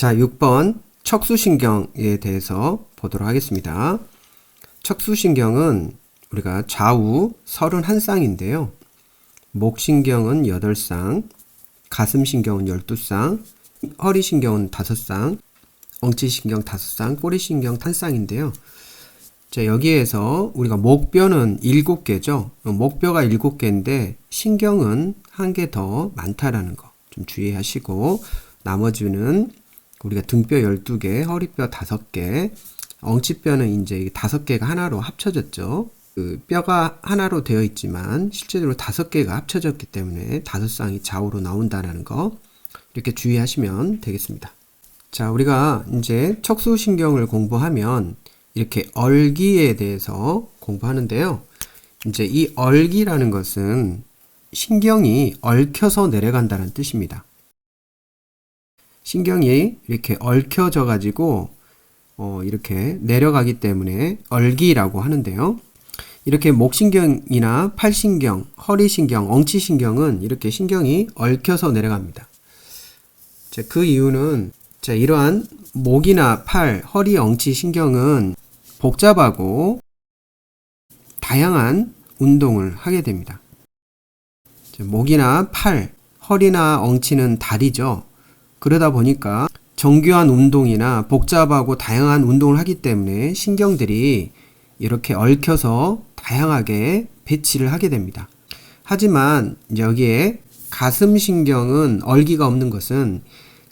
자, 6번 척수신경에 대해서 보도록 하겠습니다. 척수신경은 우리가 좌우 31쌍인데요. 목신경은 8쌍, 가슴신경은 12쌍, 허리신경은 5쌍, 엉치신경 5쌍, 꼬리신경 1쌍인데요. 자, 여기에서 우리가 목뼈는 7개죠. 목뼈가 7개인데 신경은 1개 더 많다라는 거 좀 주의하시고, 나머지는 우리가 등뼈 12개, 허리뼈 5개, 엉치뼈는 이제 5개가 하나로 합쳐졌죠. 그 뼈가 하나로 되어 있지만 실제로 5개가 합쳐졌기 때문에 5쌍이 좌우로 나온다는 거 이렇게 주의하시면 되겠습니다. 자, 우리가 이제 척수신경을 공부하면 이렇게 얼기에 대해서 공부하는데요. 이제 이 얼기라는 것은 신경이 얽혀서 내려간다는 뜻입니다. 신경이 이렇게 얽혀져 가지고 이렇게 내려가기 때문에 얼기라고 하는데요. 이렇게 목신경이나 팔신경, 허리신경, 엉치신경은 이렇게 신경이 얽혀서 내려갑니다. 자, 그 이유는 이러한 목이나 팔, 허리, 엉치 신경은 복잡하고 다양한 운동을 하게 됩니다. 자, 목이나 팔, 허리나 엉치는 다리죠. 그러다 보니까 정교한 운동이나 복잡하고 다양한 운동을 하기 때문에 신경들이 이렇게 얽혀서 다양하게 배치를 하게 됩니다. 하지만 여기에 가슴신경은 얼기가 없는 것은,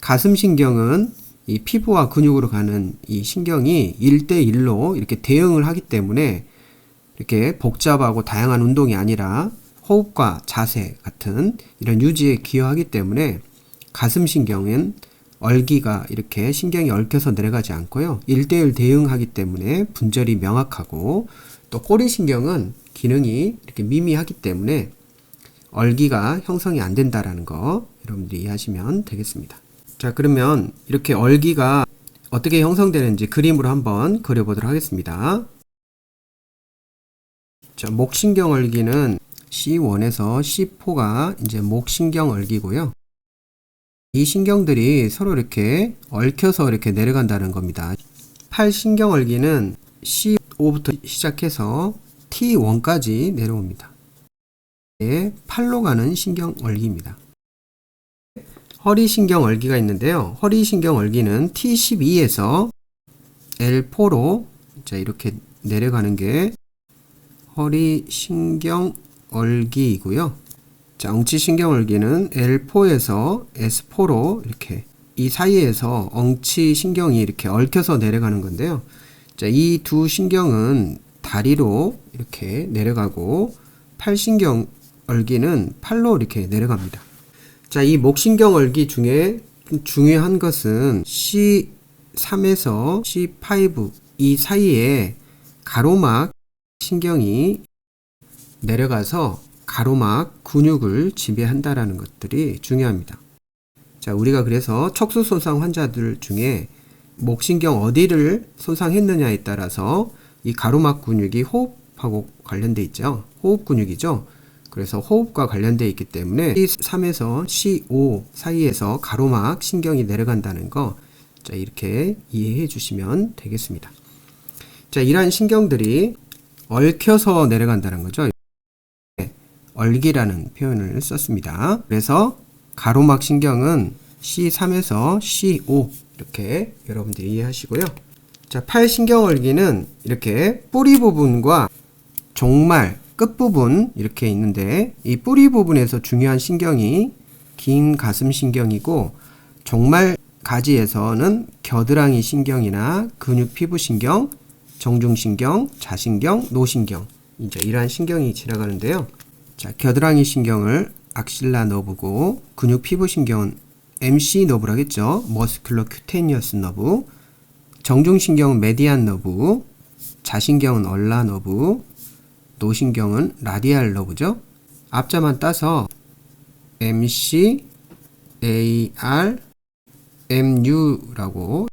가슴신경은 이 피부와 근육으로 가는 이 신경이 1대1로 이렇게 대응을 하기 때문에 이렇게 복잡하고 다양한 운동이 아니라 호흡과 자세 같은 이런 유지에 기여하기 때문에 가슴신경은 얼기가 이렇게 신경이 얽혀서 내려가지 않고요. 1대1 대응하기 때문에 분절이 명확하고, 또 꼬리신경은 기능이 이렇게 미미하기 때문에 얼기가 형성이 안 된다라는 거 여러분들이 이해하시면 되겠습니다. 자, 그러면 이렇게 얼기가 어떻게 형성되는지 그림으로 한번 그려보도록 하겠습니다. 자, 목신경 얼기는 C1에서 C4가 이제 목신경 얼기고요. 이 신경들이 서로 이렇게 얽혀서 이렇게 내려간다는 겁니다. 팔신경 얼기는 C5부터 시작해서 T1까지 내려옵니다. 팔로 가는 신경 얼기입니다. 허리신경 얼기가 있는데요. 허리신경 얼기는 T12에서 L4로 이렇게 내려가는 게 허리신경 얼기이고요. 자, 엉치신경 얼기는 L4에서 S4로 이렇게 이 사이에서 엉치신경이 이렇게 얽혀서 내려가는 건데요. 자, 이 두 신경은 다리로 이렇게 내려가고, 팔신경 얼기는 팔로 이렇게 내려갑니다. 자, 이 목신경 얼기 중에 중요한 것은 C3에서 C5 이 사이에 가로막 신경이 내려가서 가로막 근육을 지배한다라는 것들이 중요합니다. 자, 우리가 그래서 척수 손상 환자들 중에 목신경 어디를 손상했느냐에 따라서 이 가로막 근육이 호흡하고 관련돼 있죠. 호흡 근육이죠. 그래서 호흡과 관련돼 있기 때문에 C3에서 C5 사이에서 가로막 신경이 내려간다는 거, 자, 이렇게 이해해 주시면 되겠습니다. 자, 이러한 신경들이 얽혀서 내려간다는 거죠. 얼기라는 표현을 썼습니다. 그래서 가로막 신경은 C3에서 C5 이렇게 여러분들이 이해하시고요. 자, 팔신경 얼기는 이렇게 뿌리 부분과 종말 끝부분 이렇게 있는데, 이 뿌리 부분에서 중요한 신경이 긴 가슴신경이고, 종말 가지에서는 겨드랑이 신경이나 근육 피부신경, 정중신경, 자신경, 노신경, 이제 이러한 신경이 지나가는데요. 자, 겨드랑이 신경을 악실라 너브고, 근육 피부 신경은 MC 너브라 하겠죠. 머스큘러 큐테니어스 너브, 정중신경은 메디안 너브, 자신경은 얼라 너브, 노신경은 라디알 너브죠. 앞자만 따서 MC, AR, MU라고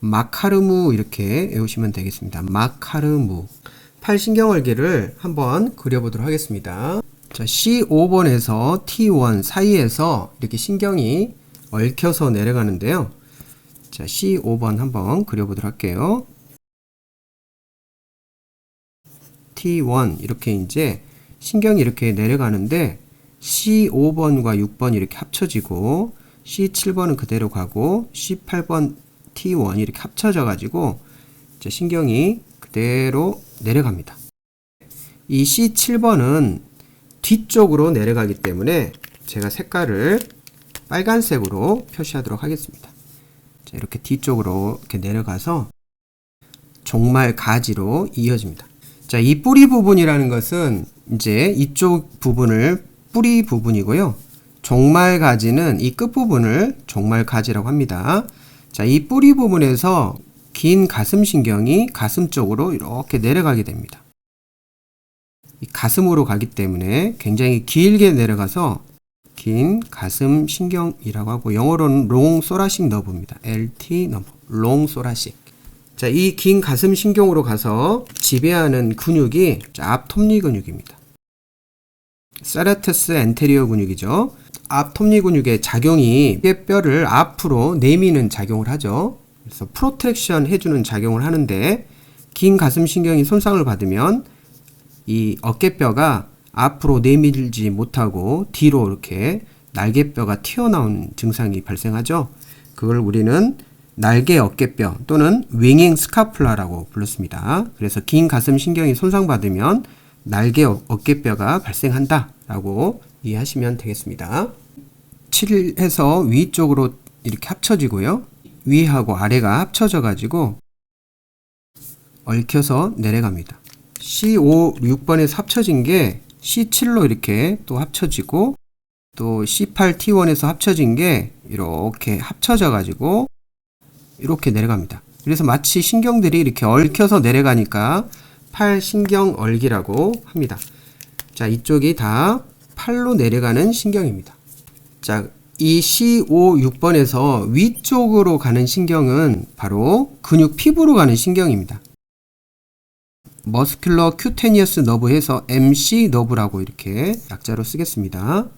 마카르무 이렇게 외우시면 되겠습니다. 마카르무. 팔신경얼기를 한번 그려보도록 하겠습니다. 자, C5번에서 T1 사이에서 이렇게 신경이 얽혀서 내려가는데요. 자, C5번 한번 그려보도록 할게요. T1 이렇게 이제 신경이 이렇게 내려가는데 C5번과 6번이 이렇게 합쳐지고 C7번은 그대로 가고 C8번 T1 이렇게 합쳐져 가지고 이제 신경이 그대로 내려갑니다. 이 C7번은 뒤쪽으로 내려가기 때문에 제가 색깔을 빨간색으로 표시하도록 하겠습니다. 자, 이렇게 뒤쪽으로 이렇게 내려가서 종말 가지로 이어집니다. 자, 이 뿌리 부분이라는 것은 이제 이쪽 부분을 뿌리 부분이고요. 종말 가지는 이 끝부분을 종말 가지라고 합니다. 자, 이 뿌리 부분에서 긴 가슴신경이 가슴 쪽으로 이렇게 내려가게 됩니다. 이 가슴으로 가기 때문에 굉장히 길게 내려가서 긴 가슴신경이라고 하고 영어로는 long thoracic nerve입니다. LT nerve, long thoracic. 자, 이 긴 가슴신경으로 가서 지배하는 근육이 앞 톱니 근육입니다. 세라투스 엔테리어 근육이죠. 앞 톱니 근육의 작용이 어깨뼈를 앞으로 내미는 작용을 하죠. 그래서 프로텍션 해주는 작용을 하는데 긴 가슴신경이 손상을 받으면 이 어깨뼈가 앞으로 내밀지 못하고 뒤로 이렇게 날개뼈가 튀어나온 증상이 발생하죠. 그걸 우리는 날개 어깨뼈 또는 윙잉 스카플라라고 불렀습니다. 그래서 긴 가슴 신경이 손상받으면 날개 어깨뼈가 발생한다 라고 이해하시면 되겠습니다. 7에서 위쪽으로 이렇게 합쳐지고요. 위하고 아래가 합쳐져 가지고 얽혀서 내려갑니다. C5, 6번에서 합쳐진 게 C7로 이렇게 또 합쳐지고 또 C8, T1에서 합쳐진 게 이렇게 합쳐져 가지고 이렇게 내려갑니다. 그래서 마치 신경들이 이렇게 얽혀서 내려가니까 팔신경얽이라고 합니다. 자, 이쪽이 다 팔로 내려가는 신경입니다. 자, 이 C5, 6번에서 위쪽으로 가는 신경은 바로 근육 피부로 가는 신경입니다. 머스큘러 큐테니어스 너브 해서 MC 너브라고 이렇게 약자로 쓰겠습니다.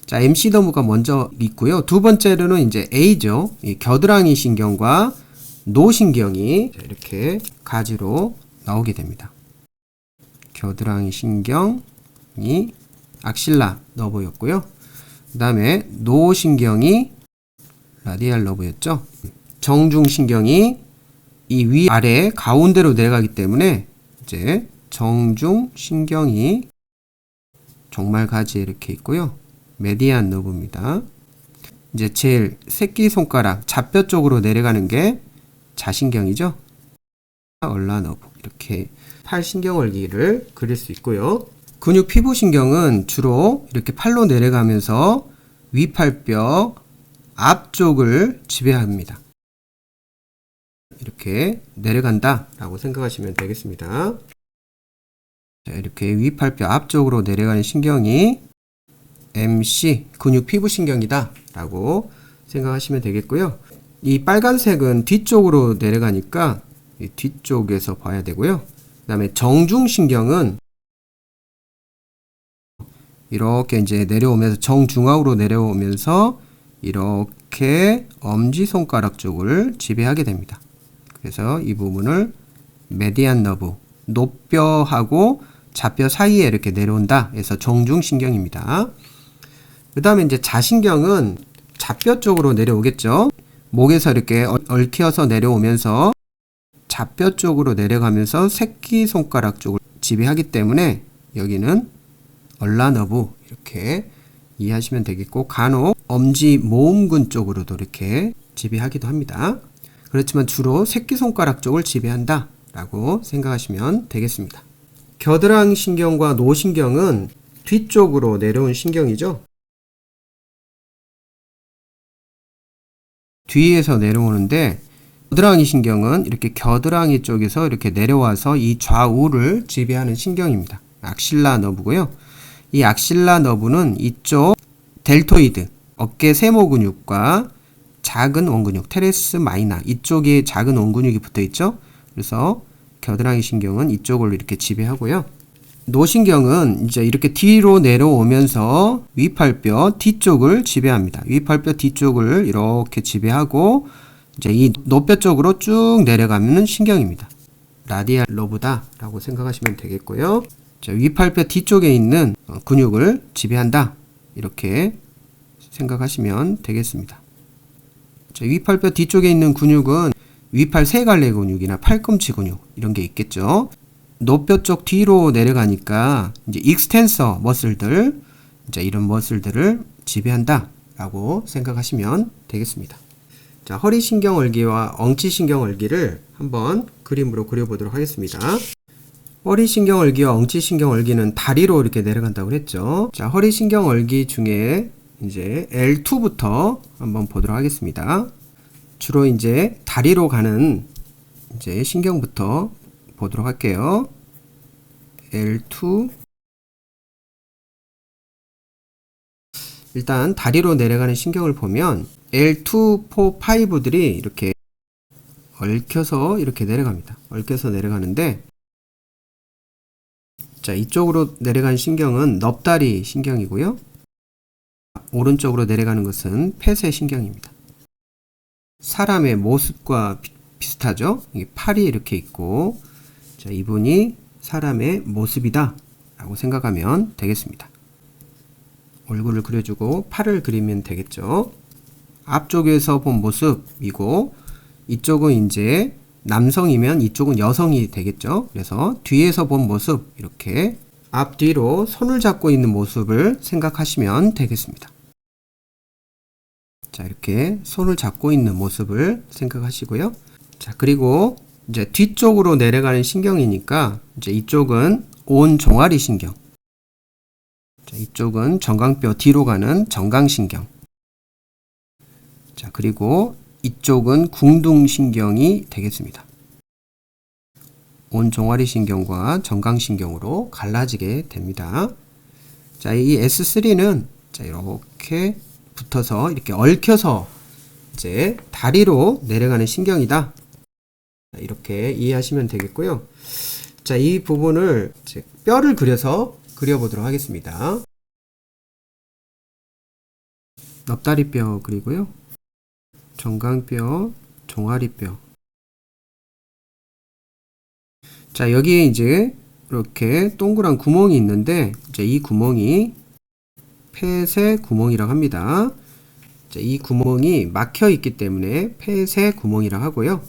자, MC 너브가 먼저 있고요. 두 번째로는 이제 A죠. 이 겨드랑이 신경과 노신경이 이렇게 가지로 나오게 됩니다. 겨드랑이 신경이 악실라 너브였고요. 그 다음에 노신경이 라디알 너브였죠. 정중신경이 이 위 아래 가운데로 내려가기 때문에 이제 정중신경이 종말 가지에 이렇게 있고요. 메디안 너브입니다. 이제 제일 새끼손가락 잡뼈 쪽으로 내려가는 게 자신경이죠. 얼라 너브 이렇게 팔신경얼기를 그릴 수 있고요. 근육 피부신경은 주로 이렇게 팔로 내려가면서 위팔뼈 앞쪽을 지배합니다. 이렇게 내려간다 라고 생각하시면 되겠습니다. 자, 이렇게 위팔뼈 앞쪽으로 내려가는 신경이 MC 근육 피부신경이다 라고 생각하시면 되겠고요. 이 빨간색은 뒤쪽으로 내려가니까 이 뒤쪽에서 봐야 되고요. 그 다음에 정중신경은 이렇게 이제 내려오면서 정중앙으로 내려오면서 이렇게 엄지손가락 쪽을 지배하게 됩니다. 그래서 이 부분을 메디안 너브, 노뼈하고 좌뼈 사이에 이렇게 내려온다 해서 정중신경입니다. 그 다음에 이제 자신경은 좌뼈 쪽으로 내려오겠죠. 목에서 이렇게 얽혀서 내려오면서 좌뼈 쪽으로 내려가면서 새끼손가락 쪽을 지배하기 때문에 여기는 얼라너브 이렇게 이해하시면 되겠고 간혹 엄지 모음근 쪽으로도 이렇게 지배하기도 합니다. 그렇지만 주로 새끼손가락 쪽을 지배한다 라고 생각하시면 되겠습니다. 겨드랑이 신경과 노신경은 뒤쪽으로 내려온 신경이죠. 뒤에서 내려오는데 겨드랑이 신경은 이렇게 겨드랑이 쪽에서 이렇게 내려와서 이 좌우를 지배하는 신경입니다. 악실라 너브고요. 이 악실라 너브는 이쪽 델토이드, 어깨 세모 근육과 작은 원근육, 테레스 마이나 이쪽에 작은 원근육이 붙어 있죠. 그래서 겨드랑이 신경은 이쪽을 이렇게 지배하고요. 노신경은 이제 이렇게 뒤로 내려오면서 위팔뼈 뒤쪽을 지배합니다. 위팔뼈 뒤쪽을 이렇게 지배하고 이제 이 노뼈 쪽으로 쭉 내려가는 신경입니다. 라디알 로브다 라고 생각하시면 되겠고요. 자, 위팔뼈 뒤쪽에 있는 근육을 지배한다 이렇게 생각하시면 되겠습니다. 자, 위팔뼈 뒤쪽에 있는 근육은 위팔 세갈래 근육이나 팔꿈치 근육 이런 게 있겠죠. 노뼈 쪽 뒤로 내려가니까 이제 익스텐서 머슬들, 이제 이런 머슬들을 지배한다 라고 생각하시면 되겠습니다. 자, 허리신경얼기와 엉치신경얼기를 한번 그림으로 그려보도록 하겠습니다. 허리신경얼기와 엉치신경얼기는 다리로 이렇게 내려간다고 했죠. 자, 허리신경얼기 중에 이제 L2부터 한번 보도록 하겠습니다. 주로 이제 다리로 가는 이제 신경부터 보도록 할게요. L2. 일단 다리로 내려가는 신경을 보면 L2, 4, 5들이 이렇게 얽혀서 이렇게 내려갑니다. 얽혀서 내려가는데, 자, 이쪽으로 내려가는 신경은 넙다리 신경이고요. 오른쪽으로 내려가는 것은 폐쇄 신경입니다. 사람의 모습과 비슷하죠? 이게 팔이 이렇게 있고, 자, 이분이 사람의 모습이다 라고 생각하면 되겠습니다. 얼굴을 그려주고 팔을 그리면 되겠죠. 앞쪽에서 본 모습이고, 이쪽은 이제 남성이면 이쪽은 여성이 되겠죠. 그래서 뒤에서 본 모습, 이렇게 앞뒤로 손을 잡고 있는 모습을 생각하시면 되겠습니다. 자, 이렇게 손을 잡고 있는 모습을 생각하시고요. 자, 그리고 이제 뒤쪽으로 내려가는 신경이니까 이제 이쪽은 온 종아리 신경. 자, 이쪽은 정강뼈 뒤로 가는 정강신경. 자, 그리고 이쪽은 궁둥신경이 되겠습니다. 온 종아리 신경과 정강신경으로 갈라지게 됩니다. 자, 이 S3는 자, 이렇게 붙어서 이렇게 얽혀서 이제 다리로 내려가는 신경이다. 이렇게 이해하시면 되겠고요. 자, 이 부분을 이제 뼈를 그려서 그려보도록 하겠습니다. 넙다리뼈 그리고요. 정강뼈, 종아리뼈. 자, 여기에 이제 이렇게 동그란 구멍이 있는데, 이제 이 구멍이 폐쇄 구멍이라고 합니다. 자, 이 구멍이 막혀 있기 때문에 폐쇄 구멍이라고 하고요.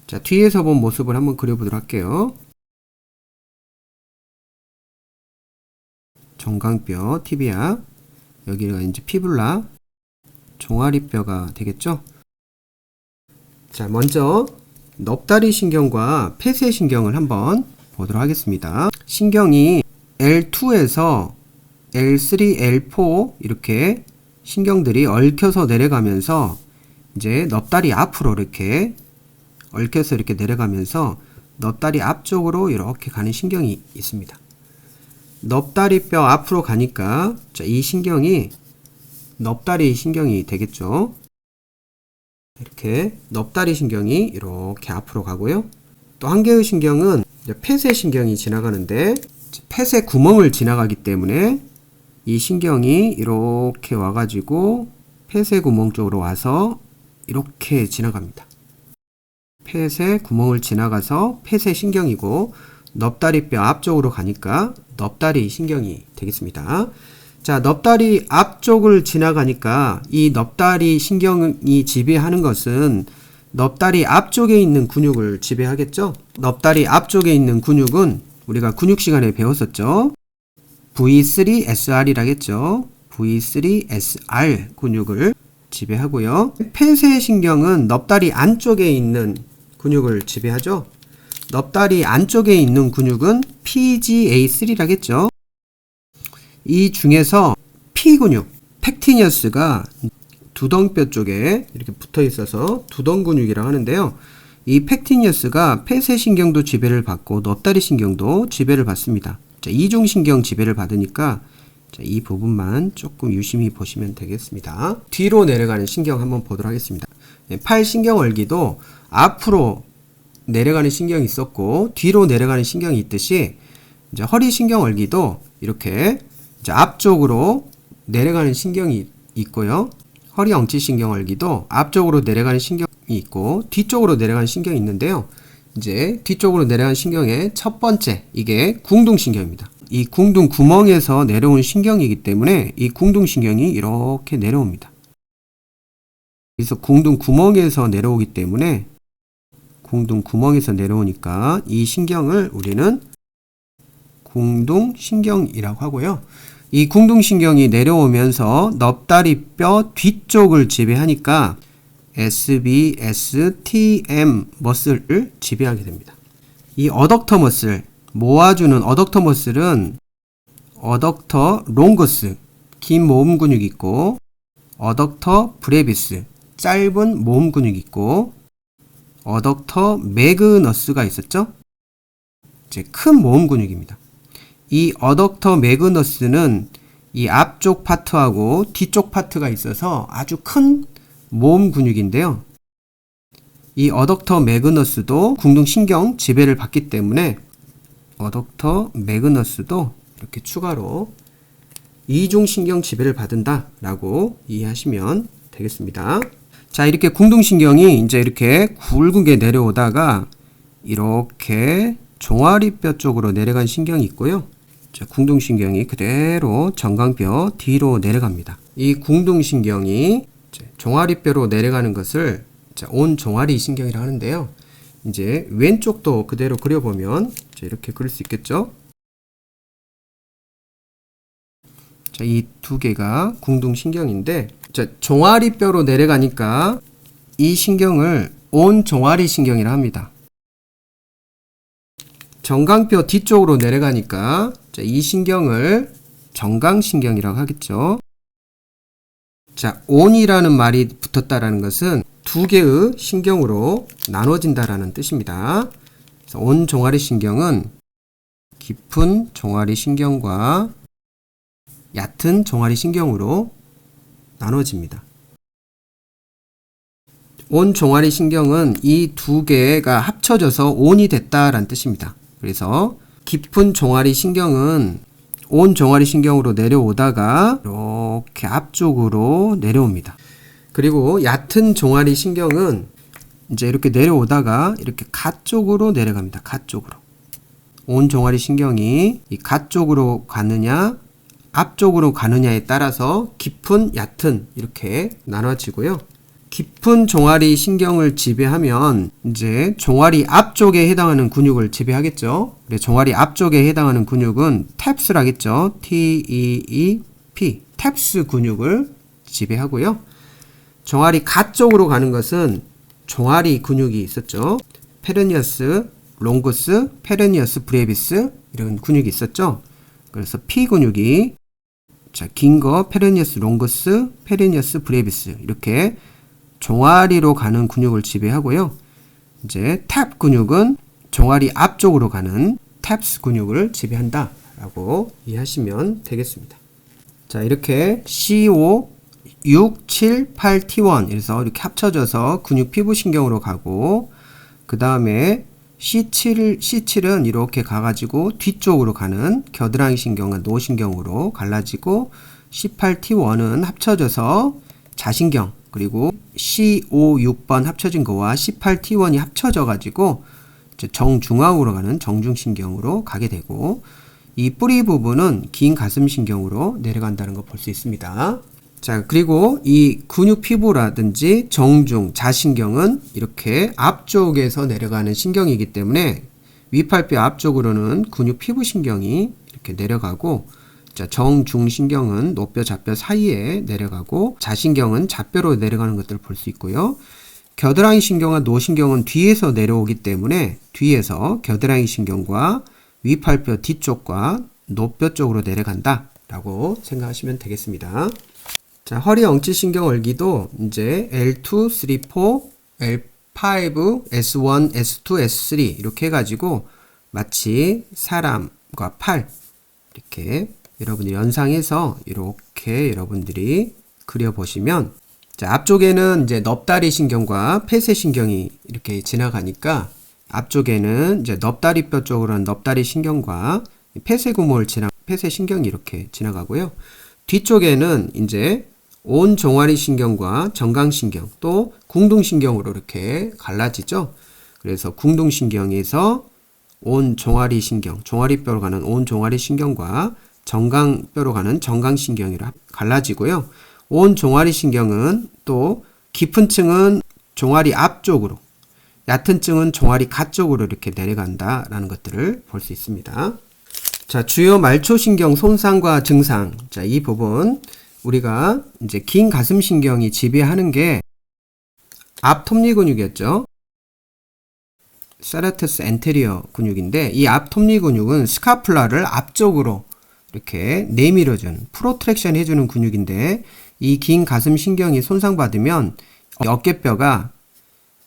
자, 뒤에서 본 모습을 한번 그려보도록 할게요. 정강뼈, 티비아, 여기가 이제 피불라, 종아리뼈가 되겠죠. 자, 먼저 넙다리 신경과 폐쇄 신경을 한번 보도록 하겠습니다. 신경이 L2에서 L3, L4 이렇게 신경들이 얽혀서 내려가면서 이제 넙다리 앞으로 이렇게 얽혀서 이렇게 내려가면서 넙다리 앞쪽으로 이렇게 가는 신경이 있습니다. 넙다리뼈 앞으로 가니까 자, 이 신경이 넙다리 신경이 되겠죠. 이렇게 넙다리 신경이 이렇게 앞으로 가고요. 또 한 개의 신경은 폐쇄 신경이 지나가는데 폐쇄 구멍을 지나가기 때문에 이 신경이 이렇게 와가지고 폐쇄 구멍 쪽으로 와서 이렇게 지나갑니다. 폐쇄 구멍을 지나가서 폐쇄 신경이고, 넙다리뼈 앞쪽으로 가니까 넙다리 신경이 되겠습니다. 자, 넙다리 앞쪽을 지나가니까 이 넙다리 신경이 지배하는 것은 넙다리 앞쪽에 있는 근육을 지배하겠죠. 넙다리 앞쪽에 있는 근육은 우리가 근육 시간에 배웠었죠. V3SR이라겠죠. V3SR 근육을 지배하고요. 폐쇄 신경은 넙다리 안쪽에 있는 근육을 지배하죠. 넙다리 안쪽에 있는 근육은 PGA3라겠죠. 이 중에서 P 근육, 팩티니어스가 두덩뼈 쪽에 이렇게 붙어 있어서 두덩 근육이라고 하는데요. 이 팩티니어스가 폐쇄신경도 지배를 받고 넙다리 신경도 지배를 받습니다. 자, 이중신경 지배를 받으니까 자, 이 부분만 조금 유심히 보시면 되겠습니다. 뒤로 내려가는 신경 한번 보도록 하겠습니다. 팔신경얼기도 앞으로 내려가는 신경이 있었고 뒤로 내려가는 신경이 있듯이 이제 허리신경얼기도 이렇게 이제 앞쪽으로 내려가는 신경이 있고요. 허리 엉치신경월기도 앞쪽으로 내려가는 신경이 있고 뒤쪽으로 내려가는 신경이 있는데요. 이제 뒤쪽으로 내려가는 신경의 첫 번째, 이게 궁둥신경입니다. 이 궁둥 구멍에서 내려오는 신경이기 때문에 이 궁둥신경이 이렇게 내려옵니다. 그래서 궁둥 구멍에서 내려오기 때문에 궁둥 구멍에서 내려오니까 이 신경을 우리는 궁둥신경이라고 하고요. 이 궁둥신경이 내려오면서 넙다리뼈 뒤쪽을 지배하니까 SBSTM 머슬을 지배하게 됩니다. 이 어덕터 머슬, 모아주는 어덕터 머슬은 어덕터 롱거스, 긴 모음 근육이 있고, 어덕터 브레비스, 짧은 모음 근육이 있고, 어덕터 매그너스가 있었죠? 이제 큰 모음 근육입니다. 이 어덕터 매그너스는 이 앞쪽 파트하고 뒤쪽 파트가 있어서 아주 큰 모음 근육인데요. 이 어덕터 매그너스도 궁둥신경 지배를 받기 때문에 어덕터 매그너스도 이렇게 추가로 이중신경 지배를 받는다 라고 이해하시면 되겠습니다. 자, 이렇게 궁둥신경이 이제 이렇게 굵게 내려오다가 이렇게 종아리뼈 쪽으로 내려간 신경이 있고요. 자, 궁둥신경이 그대로 정강뼈 뒤로 내려갑니다. 이 궁둥신경이 종아리뼈로 내려가는 것을 온 종아리 신경이라고 하는데요. 이제 왼쪽도 그대로 그려보면 이렇게 그릴 수 있겠죠. 자, 이 두 개가 궁둥신경인데, 자, 종아리뼈로 내려가니까 이 신경을 온 종아리 신경이라 합니다. 정강뼈 뒤쪽으로 내려가니까 자, 이 신경을 정강신경이라고 하겠죠. 자, 온이라는 말이 붙었다라는 것은 두 개의 신경으로 나눠진다라는 뜻입니다. 그래서 온 종아리 신경은 깊은 종아리 신경과 얕은 종아리 신경으로 나눠집니다. 온 종아리 신경은 이 두 개가 합쳐져서 온이 됐다라는 뜻입니다. 그래서 깊은 종아리 신경은 온 종아리 신경으로 내려오다가 이렇게 앞쪽으로 내려옵니다. 그리고 얕은 종아리 신경은 이제 이렇게 내려오다가 이렇게 가 쪽으로 내려갑니다. 가 쪽으로. 온 종아리 신경이 이 가 쪽으로 가느냐 앞쪽으로 가느냐에 따라서 깊은 얕은 이렇게 나눠지고요. 깊은 종아리 신경을 지배하면 이제 종아리 앞쪽에 해당하는 근육을 지배하겠죠. 종아리 앞쪽에 해당하는 근육은 탭스라겠죠. TEEP, 탭스 근육을 지배하고요. 종아리 가 쪽으로 가는 것은 종아리 근육이 있었죠. 페르니어스 롱구스, 페르니어스 브레비스 이런 근육이 있었죠. 그래서 P 근육이 자, 긴 거 페르니어스 롱구스, 페르니어스 브레비스 이렇게 종아리로 가는 근육을 지배하고요. 이제 탭 근육은 종아리 앞쪽으로 가는 탭스 근육을 지배한다 라고 이해하시면 되겠습니다. 자, 이렇게 CO 6, 7, 8, T1 그래서 이렇게 합쳐져서 근육 피부신경으로 가고, 그 다음에 C7은 이렇게 가가지고 뒤쪽으로 가는 겨드랑이 신경과 노신경으로 갈라지고, C8T1은 합쳐져서 자신경, 그리고 C5, 6번 합쳐진 거와 C8T1이 합쳐져 가지고 정중앙으로 가는 정중신경으로 가게 되고, 이 뿌리 부분은 긴 가슴신경으로 내려간다는 거 볼 수 있습니다. 자, 그리고 이 근육 피부라든지 정중, 자신경은 이렇게 앞쪽에서 내려가는 신경이기 때문에 위팔뼈 앞쪽으로는 근육 피부신경이 이렇게 내려가고, 자, 정중신경은 노뼈, 좌뼈 사이에 내려가고, 자신경은 좌뼈로 내려가는 것들을 볼 수 있고요. 겨드랑이 신경과 노신경은 뒤에서 내려오기 때문에 뒤에서 겨드랑이 신경과 위팔뼈 뒤쪽과 노뼈 쪽으로 내려간다 라고 생각하시면 되겠습니다. 자, 허리 엉치신경 월기도 이제 L2, 3, 4, L5, S1, S2, S3 이렇게 해가지고 마치 사람과 팔 이렇게 여러분이 연상해서 이렇게 여러분들이 그려보시면, 자, 앞쪽에는 이제 넙다리 신경과 폐쇄 신경이 이렇게 지나가니까 앞쪽에는 이제 넙다리뼈 쪽으로는 넙다리 신경과 폐쇄 구멍을 지나 폐쇄 신경이 이렇게 지나가고요. 뒤쪽에는 이제 온 종아리 신경과 정강신경 또 궁둥신경으로 이렇게 갈라지죠. 그래서 궁둥신경에서 온 종아리 신경, 종아리뼈로 가는 온 종아리 신경과 정강뼈로 가는 정강신경으로 갈라지고요. 온 종아리 신경은 또 깊은 층은 종아리 앞쪽으로, 얕은 층은 종아리 가쪽으로 이렇게 내려간다라는 것들을 볼 수 있습니다. 자, 주요 말초신경 손상과 증상. 자, 이 부분 우리가 이제 긴 가슴신경이 지배하는 게 앞 톱니근육이었죠. 세라투스 엔테리어 근육인데 이 앞 톱니근육은 스카플라를 앞쪽으로 이렇게 내밀어주는 프로트랙션 해주는 근육인데 이 긴 가슴신경이 손상받으면 어깨뼈가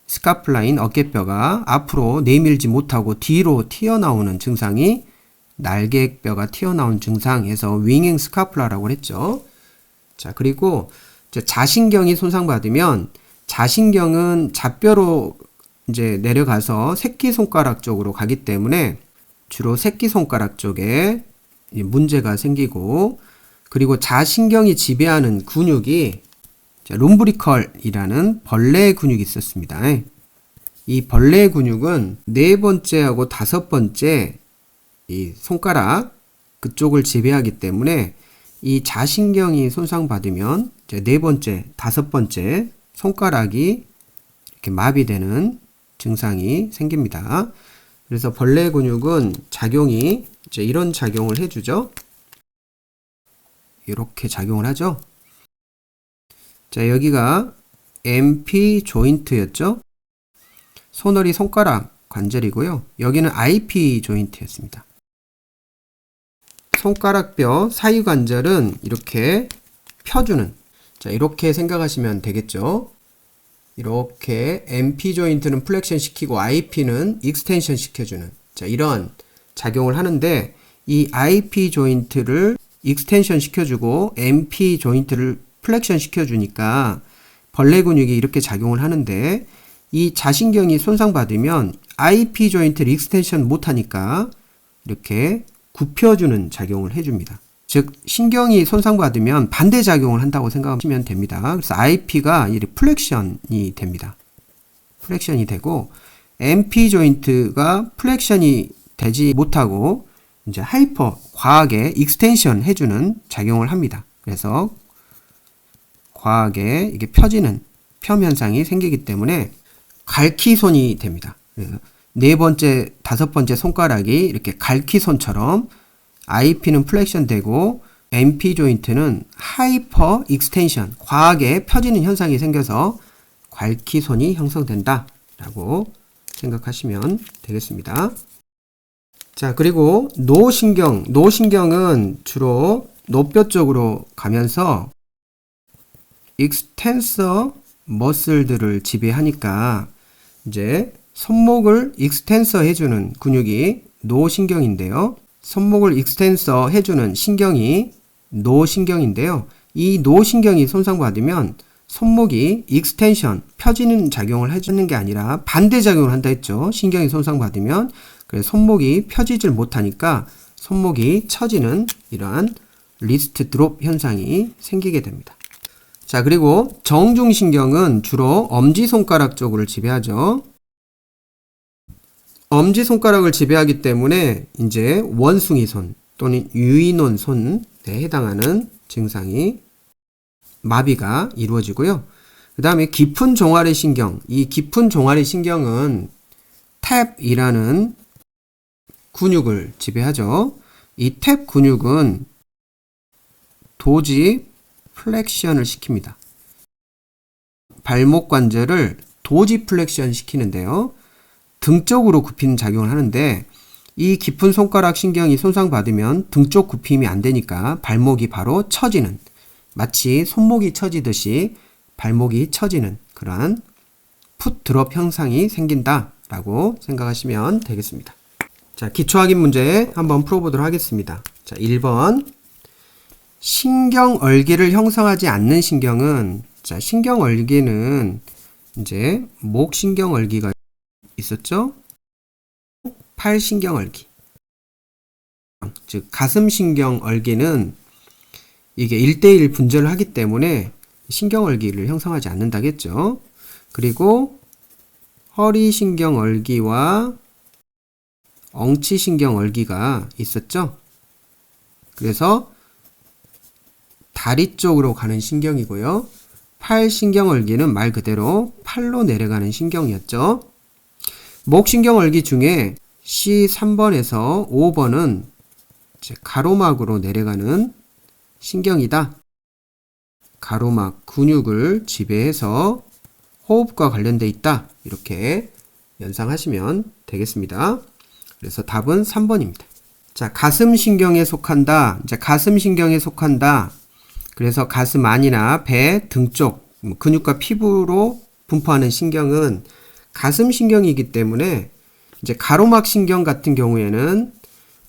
스카플라인 어깨뼈가 앞으로 내밀지 못하고 뒤로 튀어나오는 증상이 날개뼈가 튀어나온 증상에서 윙잉 스카플라라고 했죠. 자, 그리고 자신경이 손상받으면 자신경은 좌뼈로 이제 내려가서 새끼손가락 쪽으로 가기 때문에 주로 새끼손가락 쪽에 문제가 생기고, 그리고 자신경이 지배하는 근육이 룸브리컬이라는 벌레 근육이 있었습니다. 이 벌레 근육은 네 번째하고 다섯 번째 이 손가락 그쪽을 지배하기 때문에 이 자신경이 손상받으면 네 번째, 다섯 번째 손가락이 이렇게 마비되는 증상이 생깁니다. 그래서 벌레 근육은 작용이 이제 이런 작용을 해주죠. 이렇게 작용을 하죠. 자, 여기가 MP 조인트였죠. 손허리 손가락 관절이고요. 여기는 IP 조인트였습니다. 손가락뼈 사이 관절은 이렇게 펴주는, 자, 이렇게 생각하시면 되겠죠. 이렇게 MP 조인트는 플렉션 시키고 IP는 익스텐션 시켜주는, 자, 이런 작용을 하는데 이 IP 조인트를 익스텐션 시켜주고 MP 조인트를 플렉션 시켜주니까 벌레 근육이 이렇게 작용을 하는데 이 자신경이 손상받으면 IP 조인트를 익스텐션 못하니까 이렇게 굽혀주는 작용을 해줍니다. 즉 신경이 손상받으면 반대작용을 한다고 생각하시면 됩니다. 그래서 IP가 플렉션이 됩니다. 플렉션이 되고 MP 조인트가 플렉션이 되지 못하고 이제 하이퍼 과하게 익스텐션 해주는 작용을 합니다. 그래서 과하게 이게 펴지는 펴 현상이 생기기 때문에 갈퀴손이 됩니다. 네 번째, 다섯 번째 손가락이 이렇게 갈퀴손처럼 IP는 플렉션 되고 MP 조인트는 하이퍼 익스텐션, 과하게 펴지는 현상이 생겨서 갈퀴손이 형성된다 라고 생각하시면 되겠습니다. 자, 그리고 노신경은 주로 노뼈 쪽으로 가면서 익스텐서 머슬들을 지배하니까 이제 손목을 익스텐서 해주는 근육이 노신경인데요. 손목을 익스텐서 해주는 신경이 노신경인데요. 이 노신경이 손상받으면 손목이 익스텐션, 펴지는 작용을 해주는 게 아니라 반대작용을 한다 했죠. 신경이 손상받으면. 그래서 손목이 펴지질 못하니까 손목이 처지는 이러한 리스트 드롭 현상이 생기게 됩니다. 자, 그리고 정중신경은 주로 엄지손가락 쪽을 지배하죠. 엄지손가락을 지배하기 때문에 이제 원숭이손 또는 유인원 손에 해당하는 증상이 마비가 이루어지고요. 그 다음에 깊은 종아리 신경, 이 깊은 종아리 신경은 탭이라는 근육을 지배하죠. 이 탭 근육은 도지 플렉션을 시킵니다. 발목 관절을 도지 플렉션 시키는데요. 등 쪽으로 굽히는 작용을 하는데 이 깊은 손가락 신경이 손상받으면 등 쪽 굽힘이 안 되니까 발목이 바로 처지는, 마치 손목이 처지듯이 발목이 처지는 그러한 풋 드롭 현상이 생긴다라고 생각하시면 되겠습니다. 자, 기초확인 문제 한번 풀어보도록 하겠습니다. 자, 1번. 신경얼기를 형성하지 않는 신경은, 자, 신경얼기는 이제 목신경얼기가 있었죠? 팔신경얼기. 즉, 가슴신경얼기는 이게 1대1 분절을 하기 때문에 신경얼기를 형성하지 않는다겠죠. 그리고 허리신경얼기와 엉치신경얼기가 있었죠. 그래서 다리 쪽으로 가는 신경이고요. 팔신경얼기는 말 그대로 팔로 내려가는 신경이었죠. 목신경얼기 중에 C3번에서 5번은 가로막으로 내려가는 신경이다. 가로막 근육을 지배해서 호흡과 관련돼 있다. 이렇게 연상하시면 되겠습니다. 그래서 답은 3번입니다. 자, 가슴신경에 속한다. 이제 가슴신경에 속한다. 그래서 가슴 안이나 배, 등 쪽, 근육과 피부로 분포하는 신경은 가슴신경이기 때문에 이제 가로막신경 같은 경우에는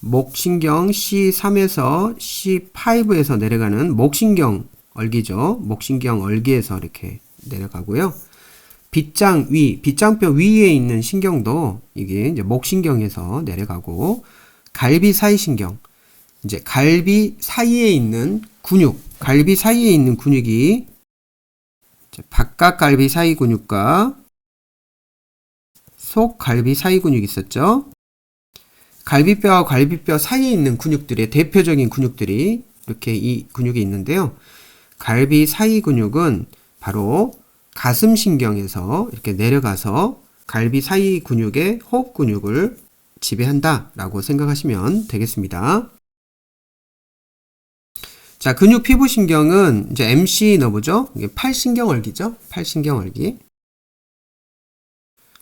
목신경 C3에서 C5에서 내려가는 목신경 얼기죠. 목신경 얼기에서 이렇게 내려가고요. 빗장뼈 위에 있는 신경도 이게 이제 목신경에서 내려가고, 갈비 사이신경, 이제 갈비 사이에 있는 근육, 갈비 사이에 있는 근육이 바깥갈비 사이 근육과 속갈비 사이 근육이 있었죠. 갈비뼈와 갈비뼈 사이에 있는 근육들의 대표적인 근육들이 이렇게 이 근육이 있는데요. 갈비 사이 근육은 바로 가슴신경에서 이렇게 내려가서 갈비 사이 근육의 호흡 근육을 지배한다 라고 생각하시면 되겠습니다. 자, 근육 피부신경은 이제 MC 너브죠. 이게 팔신경얼기죠. 팔신경얼기.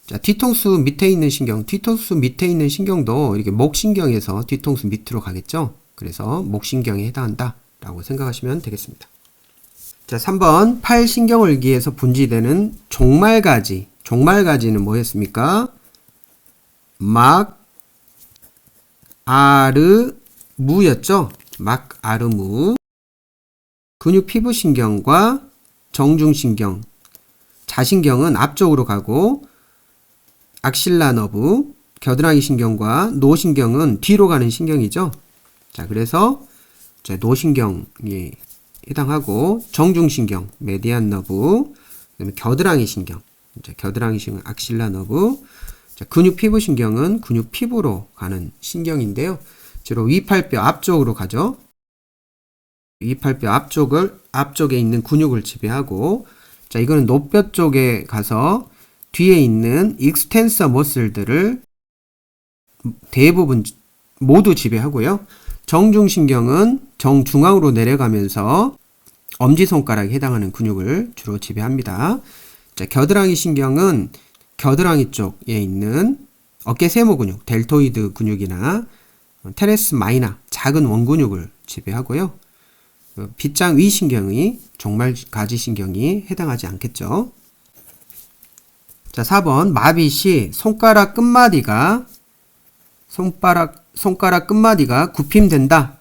자, 뒤통수 밑에 있는 신경, 뒤통수 밑에 있는 신경도 이렇게 목신경에서 뒤통수 밑으로 가겠죠. 그래서 목신경에 해당한다 라고 생각하시면 되겠습니다. 자, 3번 팔신경얼기에서 분지되는 종말가지. 종말가지는 뭐였습니까? 막아르무였죠. 막아르무. 근육 피부신경과 정중신경, 자신경은 앞쪽으로 가고, 악실라 너브, 겨드랑이 신경과 노신경은 뒤로 가는 신경이죠. 자, 그래서 노신경이 해당하고, 정중신경, 메디안 너브, 그다음에 겨드랑이 신경, 겨드랑이 신경, 악실라 너브. 자, 근육 피부신경은 근육 피부로 가는 신경인데요. 주로 위팔뼈 앞쪽으로 가죠. 위팔뼈 앞쪽에 있는 근육을 지배하고, 자, 이거는 노뼈 쪽에 가서 뒤에 있는 익스텐서 머슬들을 대부분 모두 지배하고요. 정중신경은 정중앙으로 내려가면서 엄지손가락에 해당하는 근육을 주로 지배합니다. 자, 겨드랑이 신경은 겨드랑이 쪽에 있는 어깨 세모 근육, 델토이드 근육이나 테레스 마이너, 작은 원근육을 지배하고요. 빗장 위 신경이 종말가지 신경이 해당하지 않겠죠. 자, 4번 마비 시 손가락 끝마디가 굽힘된다.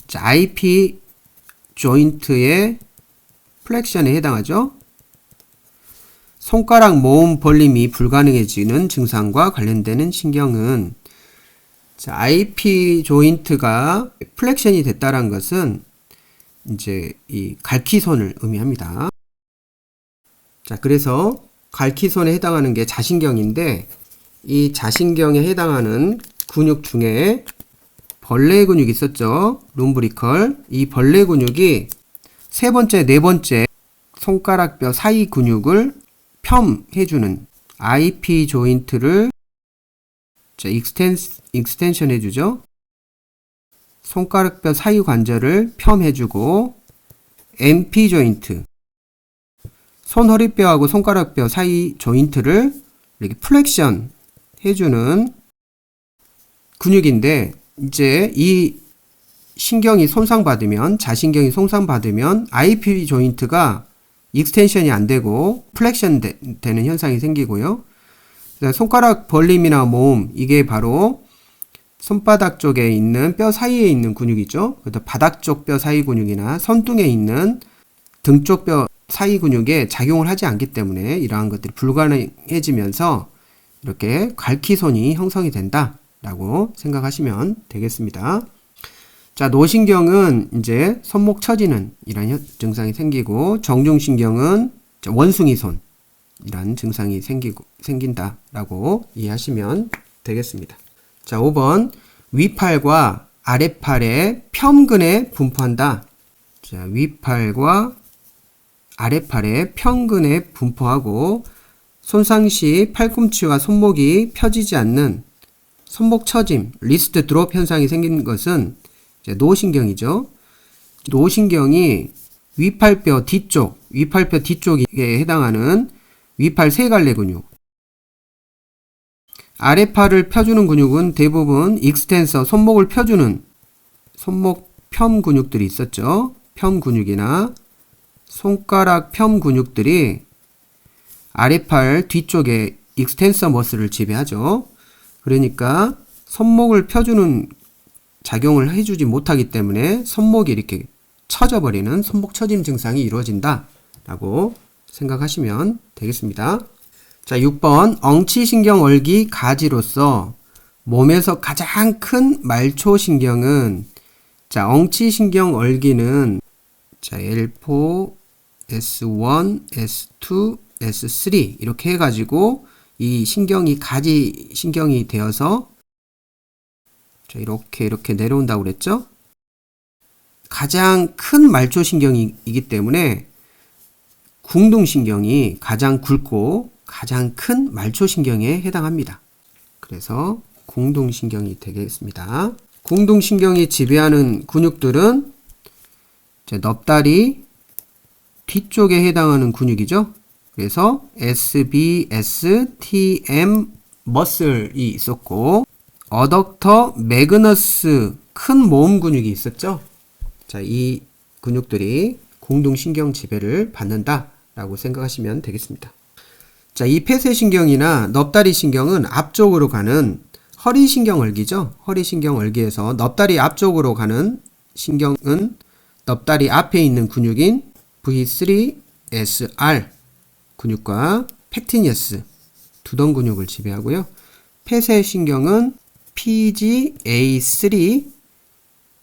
자, IP 조인트의 플렉션에 해당하죠. 손가락 모음 벌림이 불가능해지는 증상과 관련되는 신경은, 자, IP 조인트가 플렉션이 됐다는 것은 이제 이 갈퀴손을 의미합니다. 자, 그래서 갈퀴손에 해당하는 게 자신경인데, 이 자신경에 해당하는 근육 중에 벌레 근육이 있었죠. 룸브리컬. 이 벌레 근육이 세 번째, 네 번째 손가락뼈 사이 근육을 펌해주는 IP 조인트를 익스텐션 해주죠. 손가락뼈 사이 관절을 펌해주고, MP 조인트, 손허리뼈하고 손가락뼈 사이 조인트를 이렇게 플렉션 해주는 근육인데, 이제 이 신경이 손상받으면, 자신경이 손상받으면 IP 조인트가 익스텐션이 안 되고 플렉션 되는 현상이 생기고요. 손가락 벌림이나 모음, 이게 바로 손바닥 쪽에 있는 뼈 사이에 있는 근육이죠. 바닥 쪽 뼈 사이 근육이나 손등에 있는 등 쪽 뼈 사이 근육에 작용을 하지 않기 때문에 이러한 것들이 불가능해지면서 이렇게 갈퀴손이 형성이 된다라고 생각하시면 되겠습니다. 자, 노신경은 이제 손목 처지는 이런 증상이 생기고, 정중신경은 원숭이 손 이런 증상이 생긴다라고 이해하시면 되겠습니다. 자, 5번 위팔과 아랫팔의 편근에 분포한다. 자, 위팔과 아랫팔의 편근에 분포하고 손상 시 팔꿈치와 손목이 펴지지 않는 손목 처짐, 리스트 드롭 현상이 생긴 것은 이제 노신경이죠. 노신경이 위팔뼈 뒤쪽에 해당하는 위팔 세갈래 근육, 아랫팔을 펴주는 근육은 대부분 익스텐서, 손목을 펴주는 손목 펴 근육들이 있었죠. 펴 근육이나 손가락 펴 근육들이 아랫팔 뒤쪽에 익스텐서 머슬을 지배하죠. 그러니까 손목을 펴주는 작용을 해주지 못하기 때문에 손목이 이렇게 처져버리는 손목 처짐 증상이 이루어진다 라고 생각하시면 되겠습니다. 자, 6번 엉치신경월기 가지로서 몸에서 가장 큰 말초신경은, 자, 엉치신경월기는 자, L4, S1, S2, S3 이렇게 해가지고 이 신경이 가지 신경이 되어서 자, 이렇게 내려온다고 그랬죠? 가장 큰 말초신경이기 때문에 궁둥신경이 가장 굵고 가장 큰 말초신경에 해당합니다. 그래서 궁둥신경이 되겠습니다. 궁둥신경이 지배하는 근육들은 넙다리 뒤쪽에 해당하는 근육이죠. 그래서 SBS, TM 머슬이 있었고, 어덕터 매그너스 큰 모음 근육이 있었죠. 자, 이 근육들이 궁둥신경 지배를 받는다라고 생각하시면 되겠습니다. 자, 이 폐쇄신경이나 넙다리 신경은 앞쪽으로 가는 허리신경월기죠. 허리신경월기에서 넙다리 앞쪽으로 가는 신경은 넙다리 앞에 있는 근육인 V3SR 근육과 팩티니어스 두덩 근육을 지배하고요. 폐쇄신경은 PGA3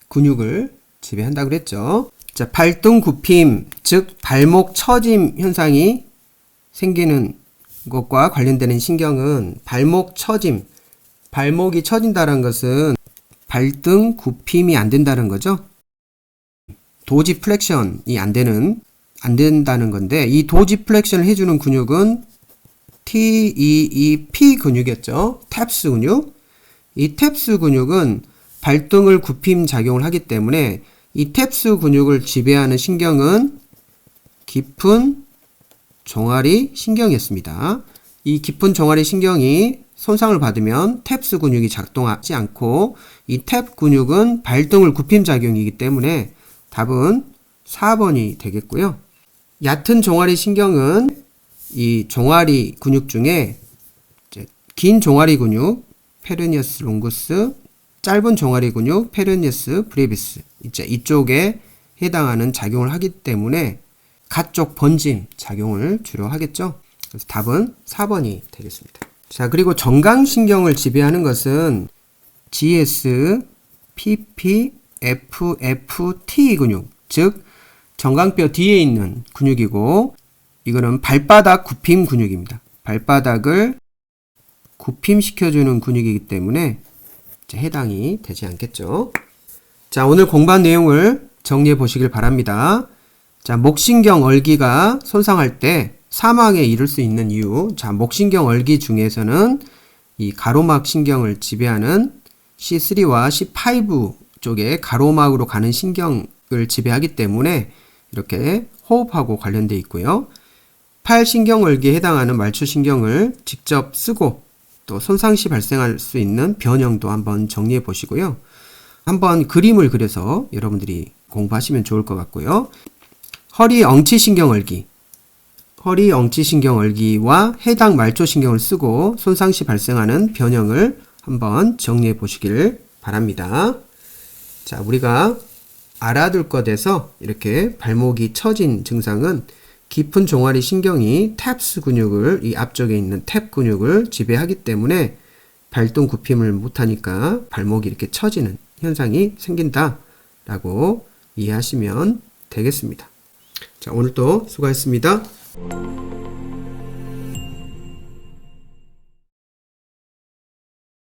근육을 지배한다 그랬죠. 자, 발등 굽힘, 즉 발목 처짐 현상이 생기는 것과 관련되는 신경은 발목 처짐, 발목이 처진다는 것은 발등 굽힘이 안 된다는 거죠. 도지 플렉션이 안 된다는 건데, 이 도지 플렉션을 해주는 근육은 TEEP 근육이었죠. 탭스 근육. 이 탭스 근육은 발등을 굽힘 작용을 하기 때문에 이 탭스 근육을 지배하는 신경은 깊은 종아리 신경이었습니다. 이 깊은 종아리 신경이 손상을 받으면 탭스 근육이 작동하지 않고, 이 탭 근육은 발등을 굽힘 작용이기 때문에 답은 4번이 되겠고요. 얕은 종아리 신경은 이 종아리 근육 중에 긴 종아리 근육 페르니어스 롱구스, 짧은 종아리 근육 페르니어스 브레비스 이쪽에 해당하는 작용을 하기 때문에 가쪽 번짐 작용을 주로 하겠죠. 그래서 답은 4번이 되겠습니다. 자, 그리고 정강신경을 지배하는 것은 GS, PP, FFT 근육, 즉 정강뼈 뒤에 있는 근육이고, 이거는 발바닥 굽힘 근육입니다. 발바닥을 굽힘시켜주는 근육이기 때문에 해당이 되지 않겠죠. 자, 오늘 공부한 내용을 정리해 보시길 바랍니다. 자, 목신경 얼기가 손상할 때 사망에 이를 수 있는 이유. 자, 목신경 얼기 중에서는 이 가로막 신경을 지배하는 C3와 C5 쪽에 가로막으로 가는 신경을 지배하기 때문에 이렇게 호흡하고 관련되어 있고요. 팔신경월기에 해당하는 말초신경을 직접 쓰고 또 손상 시 발생할 수 있는 변형도 한번 정리해 보시고요. 한번 그림을 그려서 여러분들이 공부하시면 좋을 것 같고요. 허리 엉치신경월기, 허리 엉치신경월기와 해당 말초신경을 쓰고 손상 시 발생하는 변형을 한번 정리해 보시길 바랍니다. 자, 우리가 알아둘 것에서 이렇게 발목이 처진 증상은 깊은 종아리 신경이 탭스 근육을, 이 앞쪽에 있는 탭 근육을 지배하기 때문에 발등 굽힘을 못하니까 발목이 이렇게 처지는 현상이 생긴다 라고 이해하시면 되겠습니다. 자, 오늘도 수고하셨습니다.